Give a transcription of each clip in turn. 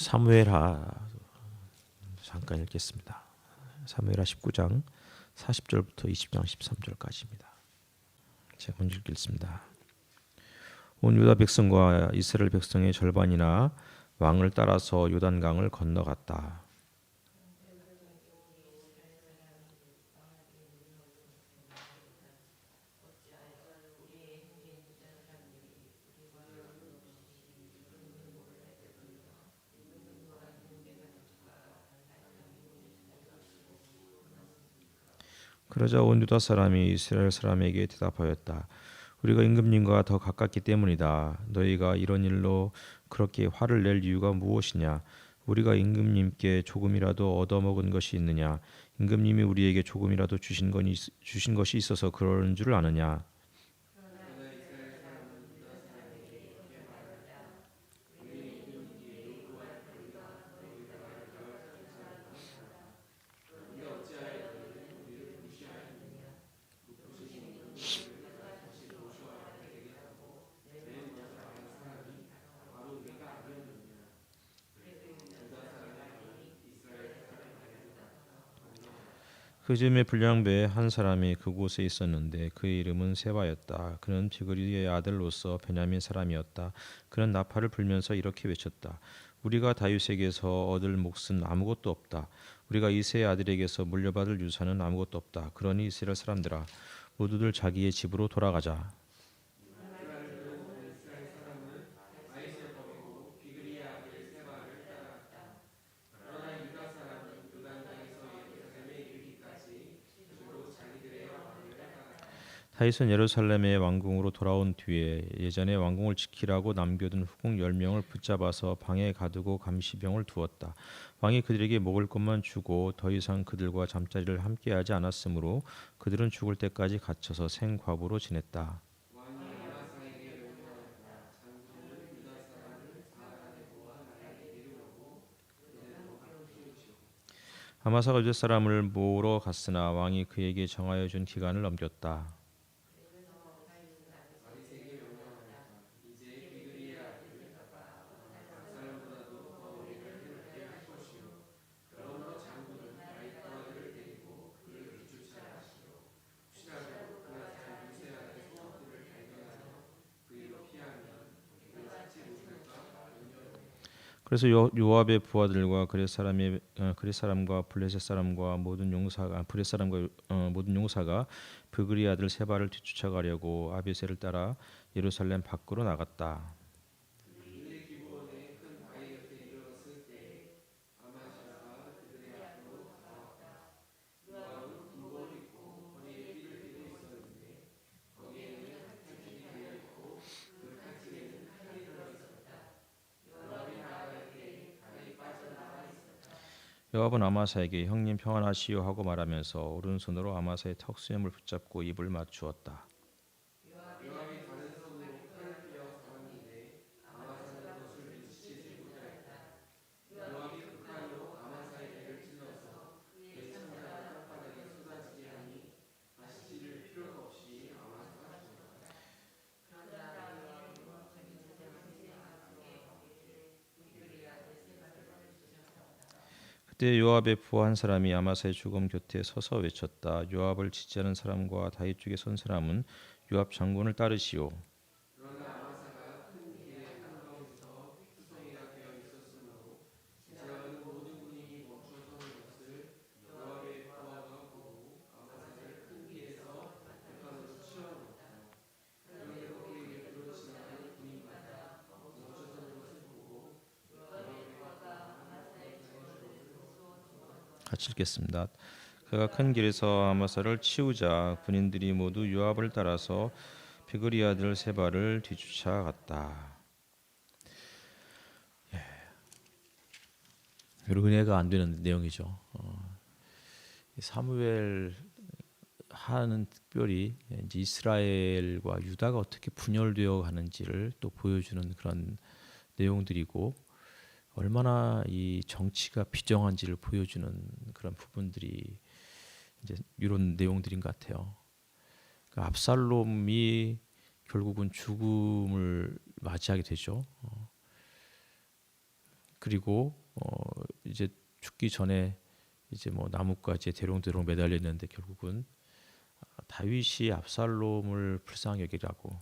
사무엘하 잠깐 읽겠습니다. 사무엘하 19장 40절부터 20장 13절까지입니다. 제가 먼저 읽겠습니다. 온 유다 백성과 이스라엘 백성의 절반이나 왕을 따라서 요단강을 건너갔다. 그러자 온 유다 사람이 이스라엘 사람에게 대답하였다. 우리가 임금님과 더 가깝기 때문이다. 너희가 이런 일로 그렇게 화를 낼 이유가 무엇이냐? 우리가 임금님께 조금이라도 얻어먹은 것이 있느냐? 임금님이 우리에게 조금이라도 주신 것이 있어서 그러는 줄 아느냐? 그 즈음에 불량배의 한 사람이 그곳에 있었는데 그의 이름은 세바였다. 그는 비그리의 아들로서 베냐민 사람이었다. 그는 나팔을 불면서 이렇게 외쳤다. 우리가 다윗에게서 얻을 몫은 아무것도 없다. 우리가 이새의 아들에게서 물려받을 유산은 아무것도 없다. 그러니 이스라엘 사람들아 모두들 자기의 집으로 돌아가자. 다윗은 예루살렘의 왕궁으로 돌아온 뒤에 예전에 왕궁을 지키라고 남겨둔 후궁 10명을 붙잡아서 방에 가두고 감시병을 두었다. 왕이 그들에게 먹을 것만 주고 더 이상 그들과 잠자리를 함께하지 않았으므로 그들은 죽을 때까지 갇혀서 생과부로 지냈다. 아마사가 유다 사람을 모으러 갔으나 왕이 그에게 정하여 준 기간을 넘겼다. 그래서 요압의 부하들과 그렛 사람과 블레셋 사람과 모든 용사가 브렛 사람과 모든 용사가 브그리 아들 세바를 뒤쫓아가려고 아비새를 따라 예루살렘 밖으로 나갔다. 요압은 아마사에게 형님 평안하시오 하고 말하면서 오른손으로 아마사의 턱수염을 붙잡고 입을 맞추었다. 그때 요압의 부하 한 사람이 아마사의 죽음 곁에 서서 외쳤다. 요압을 지지하는 사람과 다윗 쪽에 선 사람은 요압 장군을 따르시오. 같이 읽겠습니다. 그가 큰 길에서 아마사를 치우자 군인들이 모두 요압을 따라서 비그리 아들 세바를 뒤쫓아갔다. 별로 은혜가 안 되는 내용이죠. 사무엘 하는 특별히 이제 이스라엘과 유다가 어떻게 분열되어 가는지를 또 보여주는 그런 내용들이고 얼마나 이 정치가 비정한지를 보여주는 그런 부분들이 이제 이런 내용들인 것 같아요. 그러니까 압살롬이 결국은 죽음을 맞이하게 되죠. 그리고 이제 죽기 전에 이제 뭐 나뭇가지에 대롱대롱 매달려 있는데 결국은 다윗이 압살롬을 불쌍히 여기라고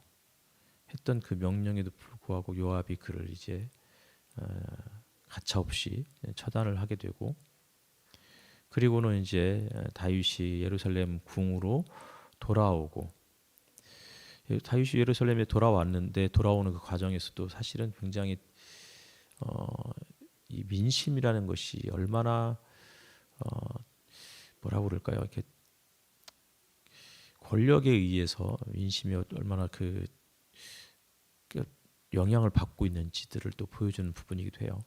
했던 그 명령에도 불구하고 요압이 그를 이제 가차없이 처단을 하게 되고, 그리고는 이제 다윗이 예루살렘 궁으로 돌아오고, 다윗이 예루살렘에 돌아왔는데 돌아오는 그 과정에서도 사실은 굉장히 이 민심이라는 것이 얼마나 뭐라고 그럴까요? 이렇게 권력에 의해서 민심이 얼마나 그 영향을 받고 있는지들을 또 보여주는 부분이기도 해요.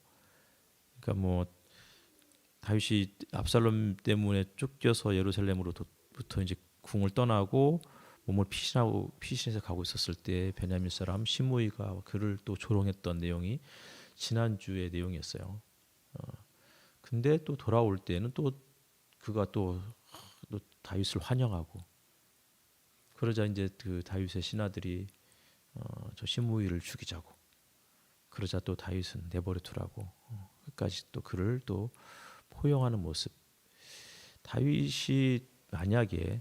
그러니까 뭐 다윗이 압살롬 때문에 쫓겨서 예루살렘으로부터 이제 궁을 떠나고 몸을 피신해서 가고 있었을 때 베냐민 사람 시므이가 그를 또 조롱했던 내용이 지난주의 내용이었어요. 근데 또 돌아올 때는 또 그가 또 다윗을 환영하고, 그러자 이제 그 다윗의 신하들이 저 시므이를 죽이자고, 그러자 또 다윗은 내버려 두라고 끝까지 또 그를 또 포용하는 모습. 다윗이 만약에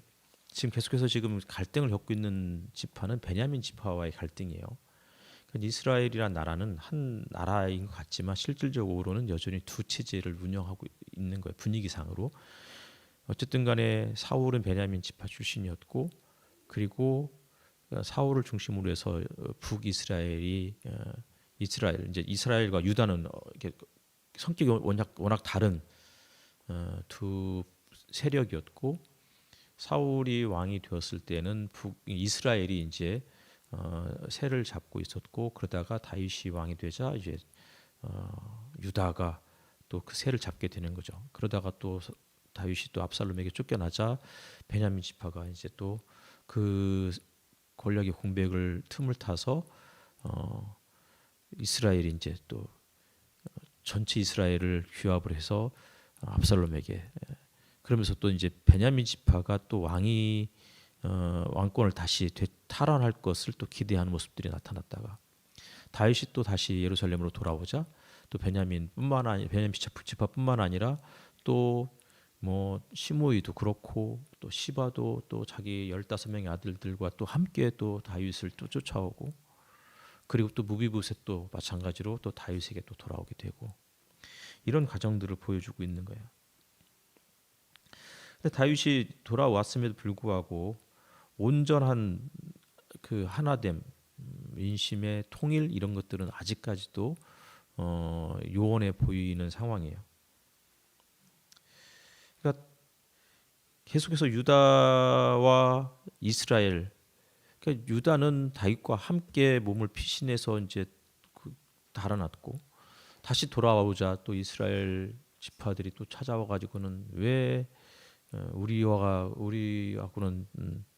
지금 계속해서 지금 갈등을 겪고 있는 지파는 베냐민 지파와의 갈등이에요. 그러니까 이스라엘이란 나라는 한 나라인 것 같지만 실질적으로는 여전히 두 체제를 운영하고 있는 거예요. 분위기상으로. 어쨌든 간에 사울은 베냐민 지파 출신이었고, 그리고 사울을 중심으로 해서 북이스라엘이 이스라엘, 이제 이스라엘과 유다는 이렇게 성격이 워낙 다른 두 세력이었고, 사울이 왕이 되었을 때는 이스라엘이 이제 세를 잡고 있었고, 그러다가 다윗이 왕이 되자 이제 유다가 또 그 세를 잡게 되는 거죠. 그러다가 또 다윗이 또 압살롬에게 쫓겨나자 베냐민 지파가 이제 또 그 권력의 공백을 틈을 타서 이스라엘이 이제 또 전체 이스라엘을 규합을 해서 압살롬에게, 그러면서 또 이제 베냐민 지파가 또 왕권을 다시 탈환할 것을 또 기대하는 모습들이 나타났다가 다윗이 또 다시 예루살렘으로 돌아오자 또 베냐민 지파뿐만 아니라 또 뭐 시므이도 그렇고 또 시바도 또 자기 15명의 아들들과 또 함께 또 다윗을 또 쫓아오고, 그리고 또 무비보셋도 마찬가지로 또 다윗에게 또 돌아오게 되고, 이런 과정들을 보여주고 있는 거예요. 근데 다윗이 돌아왔음에도 불구하고 온전한 그 하나됨, 민심의 통일 이런 것들은 아직까지도 요원해 보이는 상황이에요. 그러니까 계속해서 유다와 이스라엘, 그러니까 유다는 다윗과 함께 몸을 피신해서 이제 달아났고, 다시 돌아오자 또 이스라엘 지파들이 또 찾아와 가지고는 왜 우리하고는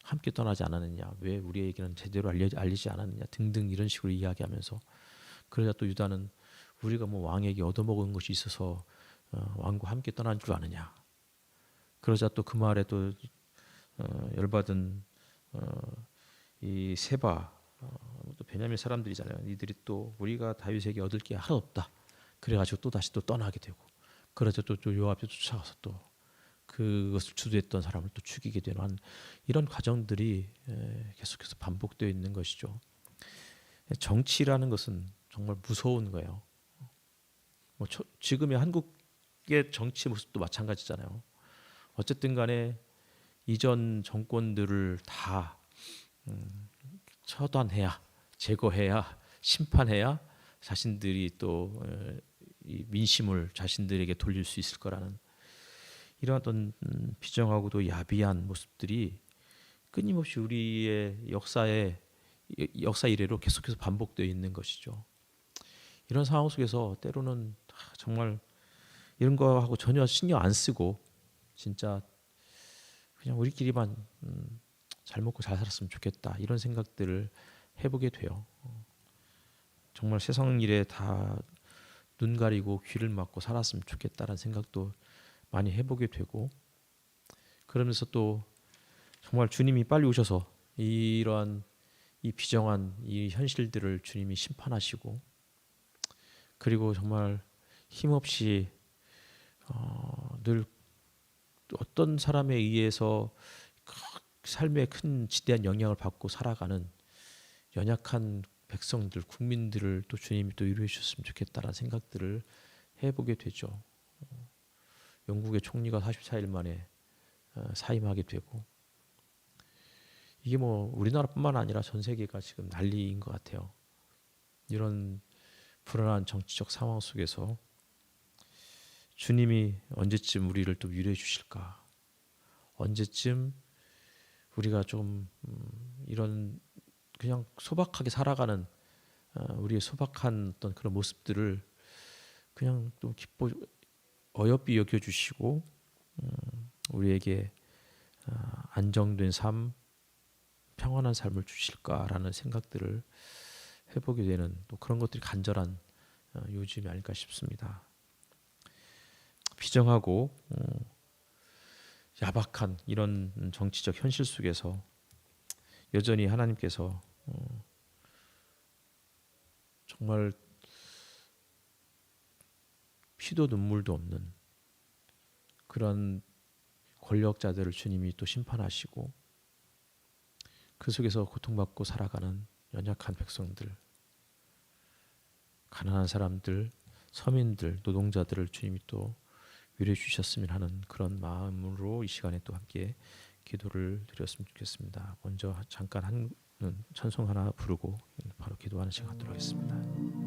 함께 떠나지 않았느냐, 왜 우리에게는 제대로 알리지 않았느냐 등등 이런 식으로 이야기하면서, 그러자 또 유다는 우리가 뭐 왕에게 얻어먹은 것이 있어서 왕과 함께 떠난 줄 아느냐. 그러자 또 그 말에 또 열받은 이 세바, 또 베냐민 사람들이잖아요. 이들이 또 우리가 다윗에게 얻을 게 하나도 없다. 그래가지고 또 다시 또 떠나게 되고, 그러자 또 요압이 쫓아가서 또 그것을 주도했던 사람을 또 죽이게 되는 이런 과정들이 계속해서 반복되어 있는 것이죠. 정치라는 것은 정말 무서운 거예요. 뭐 지금의 한국의 정치 모습도 마찬가지잖아요. 어쨌든 간에 이전 정권들을 다 처단해야, 제거해야, 심판해야 자신들이 또 이 민심을 자신들에게 돌릴 수 있을 거라는 이런 어떤 비정하고도 야비한 모습들이 끊임없이 우리의 역사 이래로 계속해서 반복되어 있는 것이죠. 이런 상황 속에서 때로는 정말 이런 거하고 전혀 신경 안 쓰고 진짜 그냥 우리끼리만 잘 먹고 잘 살았으면 좋겠다, 이런 생각들을 해보게 돼요. 정말 세상 일에 다 눈 가리고 귀를 막고 살았으면 좋겠다라는 생각도 많이 해보게 되고, 그러면서 또 정말 주님이 빨리 오셔서 이러한 이 비정한 이 현실들을 주님이 심판하시고, 그리고 정말 힘없이 늘 어떤 사람에 의해서 삶에 큰 지대한 영향을 받고 살아가는 연약한 백성들, 국민들을 또 주님이 또 위로해 주셨으면 좋겠다라는 생각들을 해보게 되죠. 영국의 총리가 44일 만에 사임하게 되고, 이게 뭐 우리나라뿐만 아니라 전 세계가 지금 난리인 것 같아요. 이런 불안한 정치적 상황 속에서 주님이 언제쯤 우리를 또 위로해 주실까? 언제쯤 우리가 좀 이런 그냥 소박하게 살아가는 우리의 소박한 어떤 그런 모습들을 그냥 또 기뻐 어여삐 여겨주시고 우리에게 안정된 삶, 평안한 삶을 주실까라는 생각들을 해보게 되는 또 그런 것들이 간절한 요즘이 아닐까 싶습니다. 비정하고 야박한 이런 정치적 현실 속에서 여전히 하나님께서 정말 피도 눈물도 없는 그런 권력자들을 주님이 또 심판하시고 그 속에서 고통받고 살아가는 연약한 백성들, 가난한 사람들, 서민들, 노동자들을 주님이 또 위로해 주셨으면 하는 그런 마음으로 이 시간에 또 함께 기도를 드렸으면 좋겠습니다. 먼저 잠깐 한 찬송 하나 부르고 바로 기도하는 시간 갖도록 하겠습니다.